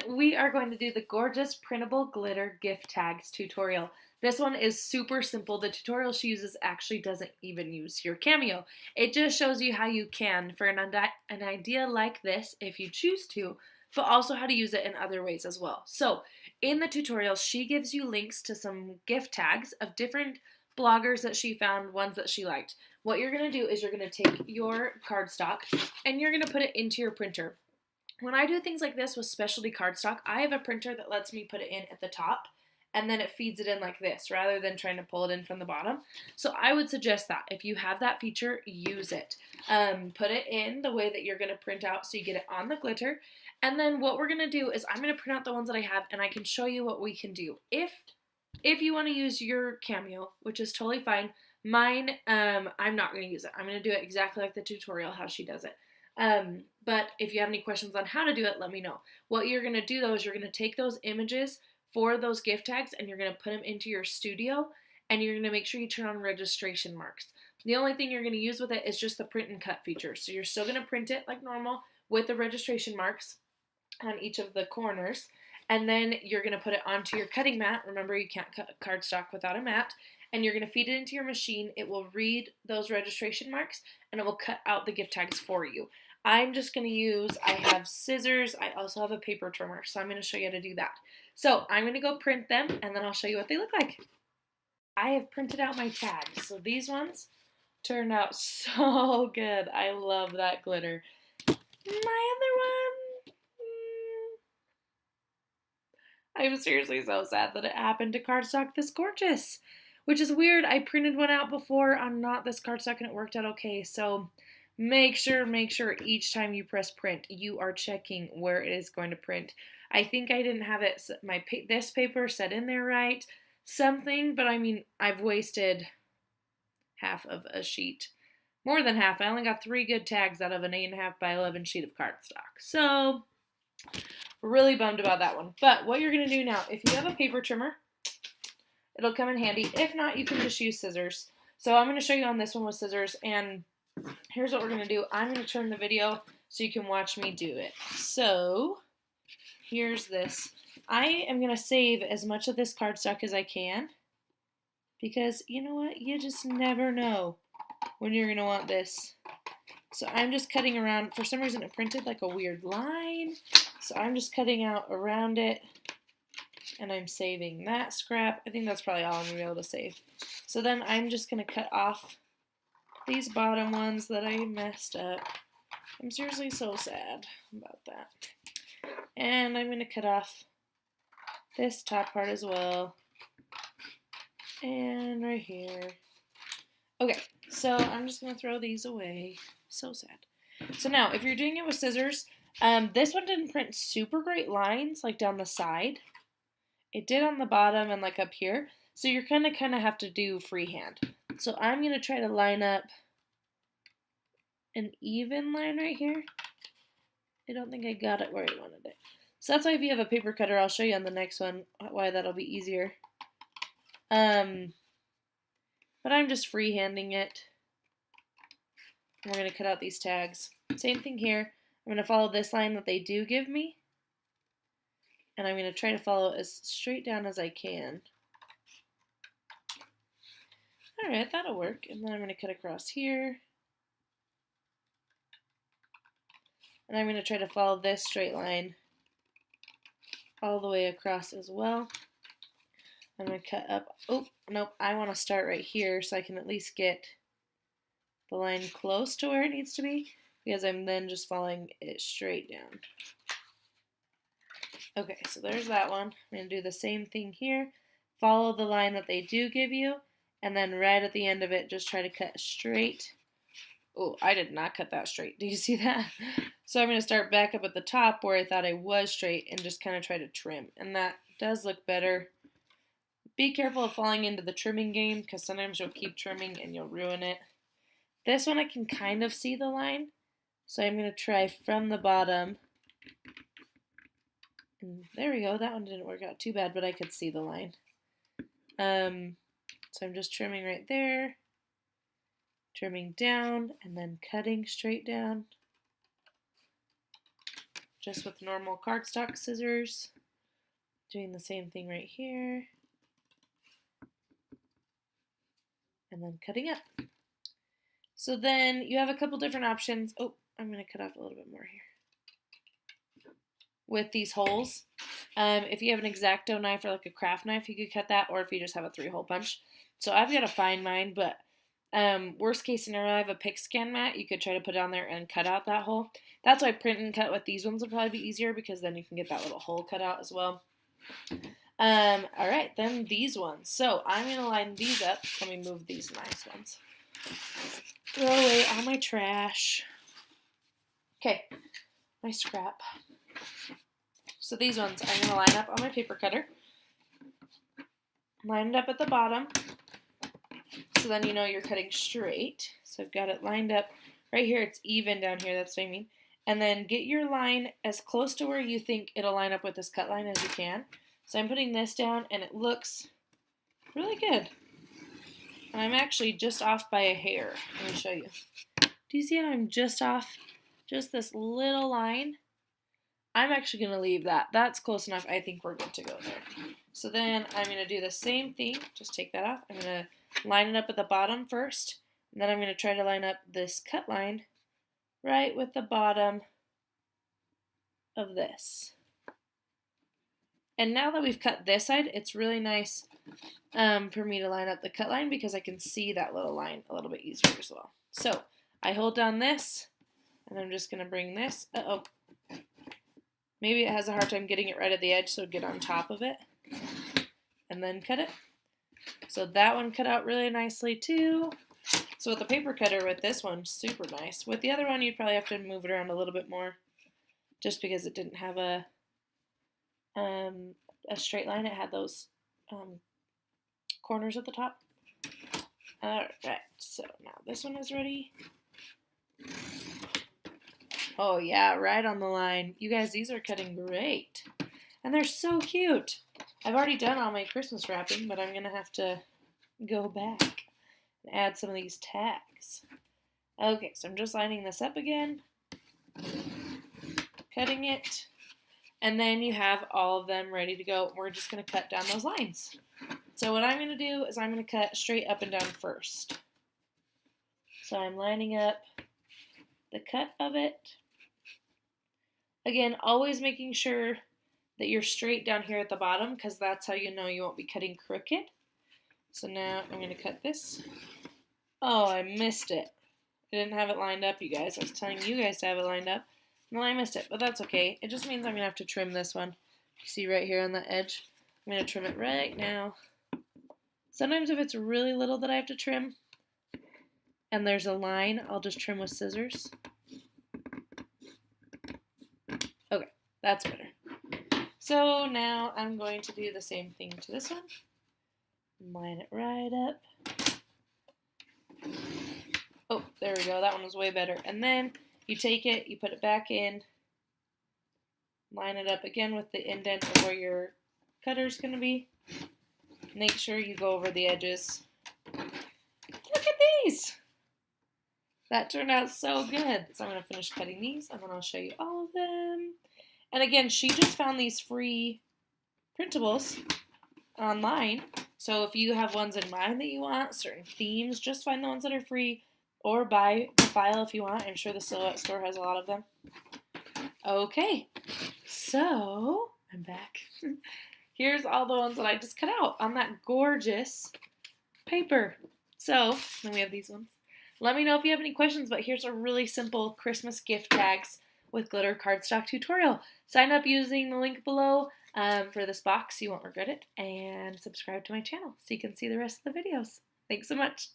we are going to do the gorgeous printable glitter gift tags tutorial. This one is super simple. The tutorial she uses actually doesn't even use your Cameo. It just shows you how you can for an idea like this if you choose to, but also how to use it in other ways as well. So in the tutorial, she gives you links to some gift tags of different bloggers that she found, ones that she liked. What you're going to do is you're going to take your cardstock and you're going to put it into your printer. When I do things like this with specialty cardstock, I have a printer that lets me put it in at the top and then it feeds it in like this rather than trying to pull it in from the bottom. So I would suggest that. If you have that feature, use it. Put it in the way that you're going to print out so you get it on the glitter. And then what we're going to do is I'm going to print out the ones that I have and I can show you what we can do. If you want to use your Cameo, which is totally fine, mine, I'm not going to use it. I'm going to do it exactly like the tutorial, how she does it. But if you have any questions on how to do it, let me know. What you're going to do though is you're going to take those images for those gift tags and you're going to put them into your studio and you're going to make sure you turn on registration marks. The only thing you're going to use with it is just the print and cut feature. So you're still going to print it like normal with the registration marks on each of the corners. And then you're going to put it onto your cutting mat. Remember, you can't cut cardstock without a mat. And you're going to feed it into your machine. It will read those registration marks and it will cut out the gift tags for you. I'm just going to use, I have scissors. I also have a paper trimmer. So I'm going to show you how to do that. So I'm going to go print them and then I'll show you what they look like. I have printed out my tags. So these ones turned out so good. I love that glitter. My other one, I'm seriously so sad that it happened to cardstock this gorgeous, which is weird. I printed one out before on not this cardstock and it worked out okay. So make sure each time you press print, you are checking where it is going to print. I think I didn't have it, this paper set in there right, something, but I mean, I've wasted half of a sheet. More than half. I only got 3 good tags out of an 8.5 by 11 sheet of cardstock. So really bummed about that one. But what you're going to do now, if you have a paper trimmer, it'll come in handy. If not, you can just use scissors. So I'm going to show you on this one with scissors. And here's what we're going to do. I'm going to turn the video so you can watch me do it. So here's this. I am going to save as much of this cardstock as I can. Because you know what? You just never know when you're going to want this. So I'm just cutting around. For some reason it printed like a weird line. So I'm just cutting out around it. And I'm saving that scrap. I think that's probably all I'm going to be able to save. So then I'm just going to cut off these bottom ones that I messed up. I'm seriously so sad about that. And I'm going to cut off this top part as well. And right here. Okay, so I'm just going to throw these away. So sad. So now, if you're doing it with scissors, this one didn't print super great lines, like down the side. It did on the bottom and like up here. So you're going to kind of have to do freehand. So I'm going to try to line up an even line right here. I don't think I got it where I wanted it. So that's why if you have a paper cutter, I'll show you on the next one why that'll be easier. But I'm just freehanding it. And we're going to cut out these tags. Same thing here. I'm going to follow this line that they do give me. And I'm going to try to follow as straight down as I can. Alright, that'll work. And then I'm going to cut across here. And I'm going to try to follow this straight line all the way across as well. I'm going to cut up. Oh, nope. I want to start right here so I can at least get the line close to where it needs to be, because I'm then just following it straight down. Okay, so there's that one. I'm going to do the same thing here. Follow the line that they do give you, and then right at the end of it, just try to cut straight. Oh, I did not cut that straight. Do you see that? So I'm going to start back up at the top where I thought I was straight and just kind of try to trim. And that does look better. Be careful of falling into the trimming game, because sometimes you'll keep trimming and you'll ruin it. This one I can kind of see the line. So I'm going to try from the bottom. And there we go. That one didn't work out too bad, but I could see the line. So I'm just trimming right there. Trimming down and then cutting straight down. just with normal cardstock scissors. Doing the same thing right here. And then cutting up. So then you have a couple different options. Oh, I'm going to cut off a little bit more here. With these holes. If you have an X-Acto knife or like a craft knife, you could cut that, or if you just have a 3-hole punch. So I've got to find mine, but worst case scenario, I have a pick scan mat. You could try to put it on there and cut out that hole. That's why print and cut with these ones would probably be easier, because then you can get that little hole cut out as well. Alright, then these ones. So I'm going to line these up. Let me move these nice ones. Throw away all my trash. Okay, my scrap. So these ones I'm going to line up on my paper cutter. Line it up at the bottom. So then you know you're cutting straight. So I've got it lined up. Right here it's even down here, that's what I mean. And then get your line as close to where you think it'll line up with this cut line as you can. So I'm putting this down and it looks really good. And I'm actually just off by a hair. Let me show you. Do you see how I'm just off? Just this little line. I'm actually going to leave that. That's close enough. I think we're good to go there. So then I'm going to do the same thing. Just take that off. I'm going to line it up at the bottom first. And then I'm going to try to line up this cut line right with the bottom of this. And now that we've cut this side, it's really nice for me to line up the cut line, because I can see that little line a little bit easier as well. So I hold down this, and I'm just going to bring this. Uh-oh. Maybe it has a hard time getting it right at the edge, so get on top of it. And then cut it. So that one cut out really nicely too. So with the paper cutter with this one, super nice. With the other one, you'd probably have to move it around a little bit more, just because it didn't have a straight line. It had those corners at the top. Alright, so now this one is ready. Oh yeah, right on the line. You guys, these are cutting great. And they're so cute. I've already done all my Christmas wrapping, but I'm going to have to go back and add some of these tags. Okay, so I'm just lining this up again. Cutting it. And then you have all of them ready to go. We're just going to cut down those lines. So what I'm going to do is I'm going to cut straight up and down first. So I'm lining up the cut of it. Again, always making sure that you're straight down here at the bottom, because that's how you know you won't be cutting crooked. So now I'm going to cut this. Oh, I missed it. I didn't have it lined up, you guys. I was telling you guys to have it lined up. No, I missed it, but that's okay. It just means I'm going to have to trim this one. You see right here on the edge? I'm going to trim it right now. Sometimes if it's really little that I have to trim, and there's a line, I'll just trim with scissors. Okay, that's better. So now I'm going to do the same thing to this one. Line it right up. Oh, there we go. That one was way better. And then you take it, you put it back in, line it up again with the indent of where your cutter's going to be. Make sure you go over the edges. Look at these! That turned out so good. So I'm going to finish cutting these, and then I'll show you all of them. And again, she just found these free printables online. So if you have ones in mind that you want, certain themes, just find the ones that are free, or buy the file if you want. I'm sure the Silhouette store has a lot of them. Okay, so I'm back. Here's all the ones that I just cut out on that gorgeous paper. So then we have these ones. Let me know if you have any questions, but here's a really simple Christmas gift tags with glitter cardstock tutorial. Sign up using the link below for this box. You won't regret it. And subscribe to my channel so you can see the rest of the videos. Thanks so much.